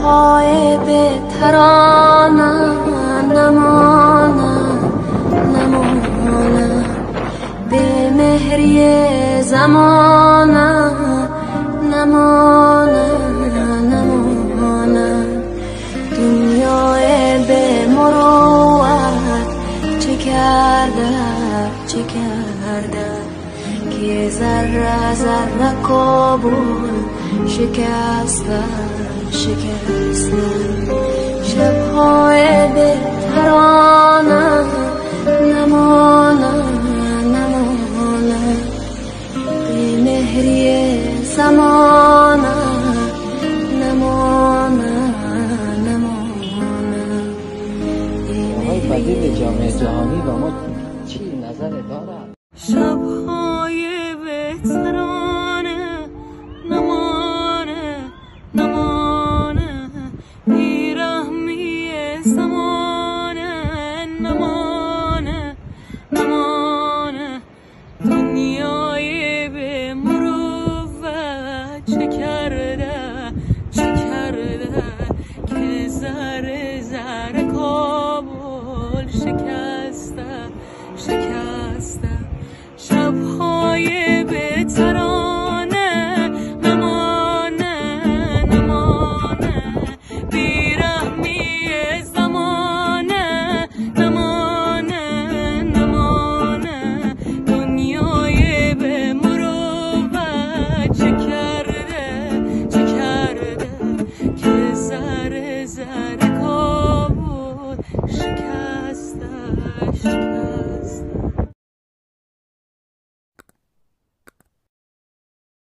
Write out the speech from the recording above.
شب‌های به ترانه نمانم به مهری زمانه نمانم دنیای به مروت چه کردم که ذره ذره کابل شکستم شب‌های به ترانه نمانم به مهری زمانه نمانم آقای فضیل جامعه جهانی با ما چی نظر دارد؟